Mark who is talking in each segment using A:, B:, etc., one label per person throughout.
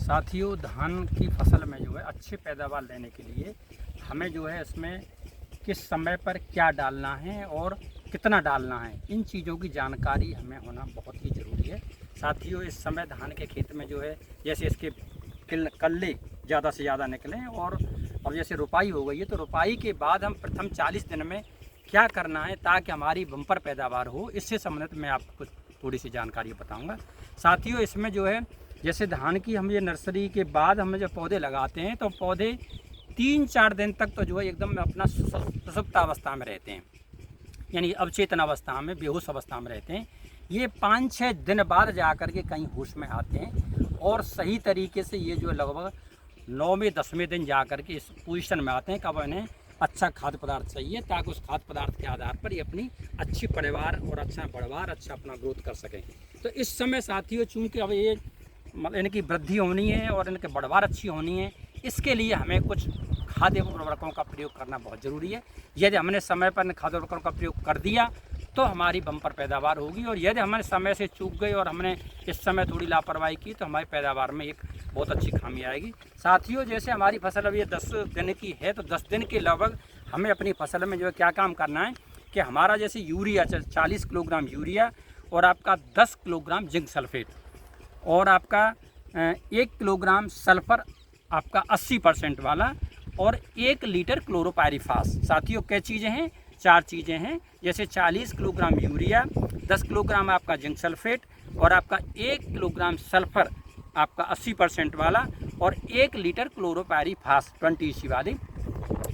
A: साथियों, धान की फसल में जो है अच्छी पैदावार लेने के लिए हमें जो है इसमें किस समय पर क्या डालना है और कितना डालना है, इन चीज़ों की जानकारी हमें होना बहुत ही ज़रूरी है। साथियों, इस समय धान के खेत में जो है जैसे इसके कल्ले ज़्यादा से ज़्यादा निकलें और अब जैसे रुपाई हो गई है, तो रुपाई के बाद हम प्रथम 40 दिन में क्या करना है ताकि हमारी बम्पर पैदावार हो, इससे संबंधित मैं आपको थोड़ी सी जानकारी बताऊँगा। साथियों, इसमें जो है जैसे धान की हम ये नर्सरी के बाद हम जब पौधे लगाते हैं तो पौधे 3-4 दिन तक तो जो है एकदम अपना सुसुप्त अवस्था में रहते हैं, यानी अवचेतन अवस्था में, बेहोश अवस्था में रहते हैं। ये 5-6 दिन बाद जा कर के कहीं होश में आते हैं और सही तरीके से ये जो लगभग 9वें 10वें दिन जा कर के इस पोजीशन में आते हैं कब इन्हें अच्छा खाद्य पदार्थ चाहिए, ताकि उस खाद्य पदार्थ के आधार पर ये अपनी अच्छी पैदावार और अच्छा बढ़वार, अच्छा अपना ग्रोथ कर सकें। तो इस समय साथियों, चूँकि अब ये इनकी वृद्धि होनी है और इनकी बढ़वार अच्छी होनी है, इसके लिए हमें कुछ खाद्य उर्वरकों का प्रयोग करना बहुत ज़रूरी है। यदि हमने समय पर खाद्य उर्वरकों का प्रयोग कर दिया तो हमारी बम्पर पैदावार होगी, और यदि हमने समय से चूक गए और हमने इस समय थोड़ी लापरवाही की तो हमारी पैदावार में एक बहुत अच्छी खामी आएगी। साथियों, जैसे हमारी फसल अब ये 10 दिन की है, तो 10 दिन के लगभग हमें अपनी फसल में जो है क्या काम करना है कि हमारा जैसे यूरिया 40 किलोग्राम यूरिया और आपका 10 किलोग्राम जिंक सल्फेट और आपका 1 किलोग्राम सल्फ़र आपका 80% वाला और 1 लीटर क्लोरोपायरीफास। साथियों, क्या चीज़ें हैं? 4 चीज़ें हैं। जैसे 40 किलोग्राम यूरिया, 10 किलोग्राम आपका जिंक सल्फेट और आपका 1 किलोग्राम सल्फ़र आपका 80% वाला और 1 लीटर क्लोरोपायरीफास 20 EC वाली।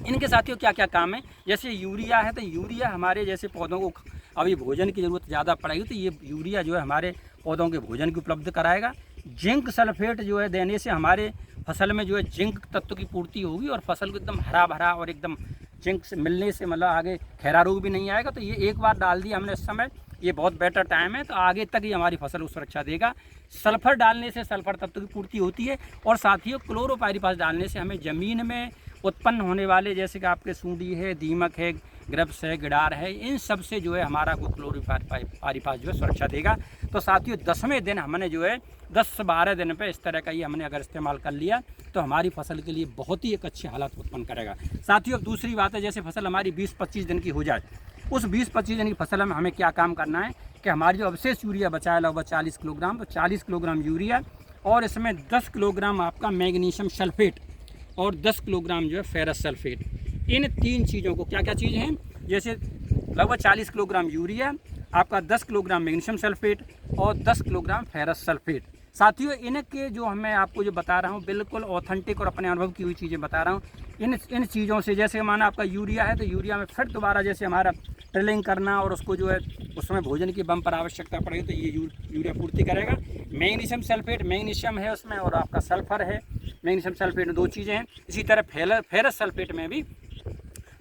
A: इनके साथियों क्या क्या काम है? जैसे यूरिया है तो यूरिया हमारे जैसे पौधों को अभी भोजन की ज़रूरत ज़्यादा पड़ेगी, तो ये यूरिया जो है हमारे पौधों के भोजन की उपलब्ध कराएगा। जिंक सल्फेट जो है देने से हमारे फसल में जो है जिंक तत्व की पूर्ति होगी और फसल को एकदम हरा भरा और एकदम जिंक से मिलने से मतलब आगे खैरा रोग भी नहीं आएगा। तो ये एक बार डाल दिया हमने इस समय, ये बहुत बेटर टाइम है, तो आगे तक ये हमारी फसल को सुरक्षा देगा। सल्फ़र डालने से सल्फ़र तत्व की पूर्ति होती है और साथियों क्लोरोपायरीफास डालने से हमें ज़मीन में उत्पन्न होने वाले जैसे कि आपके सूंडी है, दीमक है, ग्रब्स है, गिडार है, इन सब से जो है हमारा को क्लोरोपायरीफास जो है सुरक्षा देगा। तो साथियों, 10वें दिन हमने जो है 10-12 दिन पे इस तरह का ये हमने अगर इस्तेमाल कर लिया तो हमारी फसल के लिए बहुत ही एक अच्छी हालत उत्पन्न करेगा। साथियों, अब दूसरी बात है, जैसे फसल हमारी 20-25 दिन की हो जाए, उस 20-25 दिन की फसल में हमें क्या काम करना है कि हमारी जो अवशेष यूरिया बचा है लगभग 40 किलोग्राम, तो 40 किलोग्राम यूरिया और इसमें 10 किलोग्राम आपका मैग्नीशियम सल्फेट और 10 किलोग्राम जो है फेरस सल्फेट। इन 3 चीज़ों को, क्या क्या चीज़ें हैं, जैसे लगभग 40 किलोग्राम यूरिया, आपका 10 किलोग्राम मैग्नीशियम सल्फेट और 10 किलोग्राम फेरस सल्फेट। साथियों, इनके जो मैं आपको जो बता रहा हूँ बिल्कुल ऑथेंटिक और अपने अनुभव की हुई चीज़ें बता रहा हूँ। इन चीज़ों से, जैसे माना आपका यूरिया है तो यूरिया में फिर दोबारा जैसे हमारा ड्रिलिंग करना और उसको जो है उसमें भोजन की बम्पर आवश्यकता पड़ेगी तो ये यूरिया पूर्ति करेगा। मैग्नीशियम सल्फेट, मैग्नीशियम है उसमें और आपका सल्फ़र है। मैग्नीशियम सल्फेट में 2 चीज़ें हैं। इसी तरह फेरस सल्फेट में भी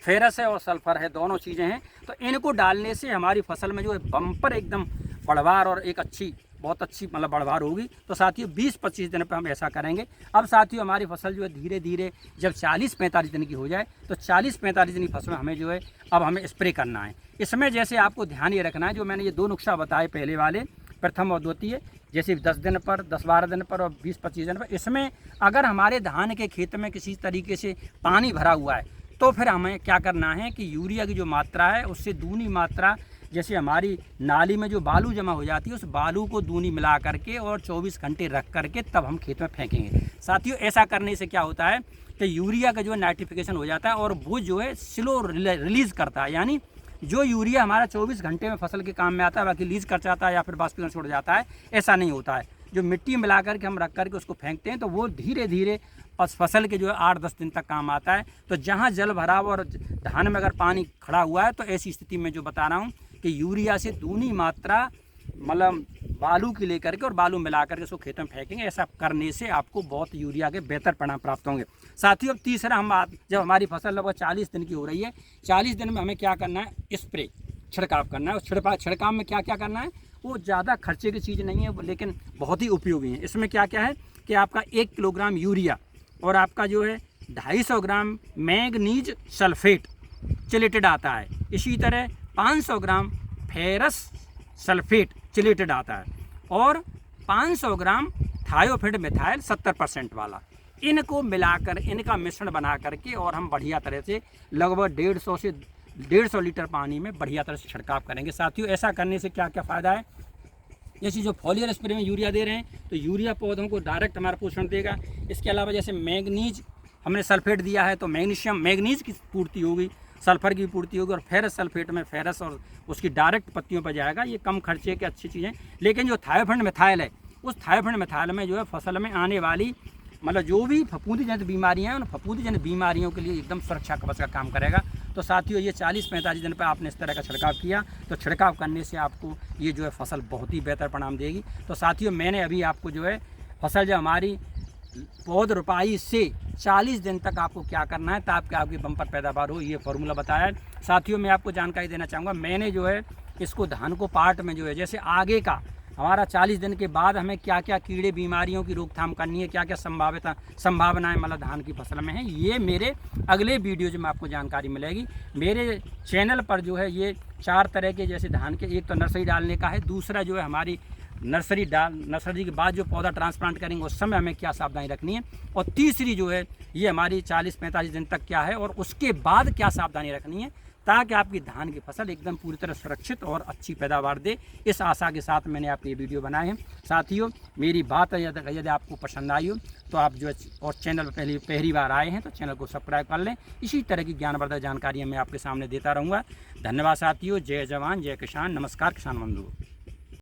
A: फेरस है और सल्फ़र है, दोनों चीज़ें हैं। तो इनको डालने से हमारी फसल में जो है बम्पर एकदम बढ़वार और एक अच्छी, बहुत अच्छी मतलब बढ़वार होगी। तो साथियों, 20-25 दिन पर हम ऐसा करेंगे। अब साथियों, हमारी फसल जो है धीरे धीरे जब 40-45 दिन की हो जाए तो 40-45 दिन की फसल में हमें जो है अब हमें स्प्रे करना है। इसमें जैसे आपको ध्यान ये रखना है, जो मैंने ये 2 नुस्खा बताए पहले वाले, प्रथम और द्वितीय, जैसे 10 दिन पर, 10-12 दिन पर और 20-25 दिन पर, इसमें अगर हमारे धान के खेत में किसी तरीके से पानी भरा हुआ है तो फिर हमें क्या करना है कि यूरिया की जो मात्रा है उससे दूनी मात्रा, जैसे हमारी नाली में जो बालू जमा हो जाती है उस बालू को दूनी मिला करके और 24 घंटे रख करके तब हम खेत में फेंकेंगे। साथियों, ऐसा करने से क्या होता है कि यूरिया का जो है नाइट्रिफिकेशन हो जाता है और वो जो है स्लो रिलीज़ करता है, यानी जो यूरिया हमारा 24 घंटे में फसल के काम में आता है बाकी लीज कर जाता है या फिर बाष्पीकरण छोड़ जाता है, ऐसा नहीं होता है। जो मिट्टी मिला करके हम रख करके उसको फेंकते हैं तो वो धीरे धीरे फसल के जो है 8-10 दिन तक काम आता है। तो जहाँ जल भराव और धान में अगर पानी खड़ा हुआ है तो ऐसी स्थिति में जो बता रहा हूँ कि यूरिया से दूनी मात्रा मतलब बालू की लेकर के और बालू मिला करके उसको खेत में फेंकेंगे। ऐसा करने से आपको बहुत यूरिया के बेहतर परिणाम प्राप्त होंगे। साथियों, अब तीसरा जब हमारी फसल लगभग 40 दिन की हो रही है, 40 दिन में हमें क्या करना है, स्प्रे छिड़काव करना है। उस छिड़काव में क्या क्या करना है, वो ज़्यादा खर्चे की चीज़ नहीं है लेकिन बहुत ही उपयोगी है। इसमें क्या क्या है कि आपका 1 किलोग्राम यूरिया और आपका जो है 250 ग्राम मैंगनीज सल्फेट चिलेटेड आता है। इसी तरह 500 ग्राम फेरस सल्फेट चिलेटेड आता है और 500 ग्राम थायोफिड मिथाइल 70% वाला, इनको मिलाकर इनका मिश्रण बना करके और हम बढ़िया तरह से लगभग 150 से 150 लीटर पानी में बढ़िया तरह से छिड़काव करेंगे। साथियों, ऐसा करने से क्या क्या फ़ायदा है, जैसे जो फॉलियर स्प्रे में यूरिया दे रहे हैं तो यूरिया पौधों को डायरेक्ट हमारा पोषण देगा। इसके अलावा जैसे मैग्नीज हमने सल्फेट दिया है तो मैग्नीज की पूर्ति होगी, सल्फर की पूर्ति होगी, और फेरस सल्फेट में फेरस और उसकी डायरेक्ट पत्तियों पर जाएगा। ये कम खर्चे की अच्छी चीज़ें। लेकिन जो थायोफिड मिथाइल है, उस थायोफिड मिथाइल में जो है फसल में आने वाली मतलब जो भी फफूंदी जनित बीमारियां हैं, उन फफूंदी जनित बीमारियों के लिए एकदम सुरक्षा कवच का काम करेगा। तो साथियों, ये 40-45 दिन पर आपने इस तरह का छिड़काव किया तो छिड़काव करने से आपको ये जो है फसल बहुत ही बेहतर परिणाम देगी। तो साथियों, मैंने अभी आपको जो है फसल जब हमारी पौध रोपाई से 40 दिन तक आपको क्या करना है ताकि आपकी बम्पर पैदावार हो, ये फार्मूला बताया है। साथियों, मैं आपको जानकारी देना चाहूँगा, मैंने जो है इसको धान को पार्ट में जो है जैसे आगे का हमारा 40 दिन के बाद हमें क्या क्या कीड़े बीमारियों की रोकथाम करनी है, क्या क्या संभावनाएं मतलब धान की फसल में है, ये मेरे अगले वीडियो में आपको जानकारी मिलेगी। मेरे चैनल पर जो है ये 4 तरह के जैसे धान के, एक तो नर्सरी डालने का है, दूसरा जो है हमारी नर्सरी के बाद जो पौधा ट्रांसप्लांट करेंगे उस समय हमें क्या सावधानी रखनी है, और तीसरी जो है ये हमारी 40-45 दिन तक क्या है और उसके बाद क्या सावधानी रखनी है ताकि आपकी धान की फसल एकदम पूरी तरह सुरक्षित और अच्छी पैदावार दे। इस आशा के साथ मैंने आपके ये वीडियो बनाए हैं। साथियों, मेरी बात यदि आपको पसंद आई हो तो आप जो है और चैनल पर पहली बार आए हैं तो चैनल को सब्सक्राइब कर लें। इसी तरह की ज्ञानवर्धक जानकारियाँ मैं आपके सामने देता रहूँगा। धन्यवाद साथियों। जय जवान जय किसान। नमस्कार किसान बंधु।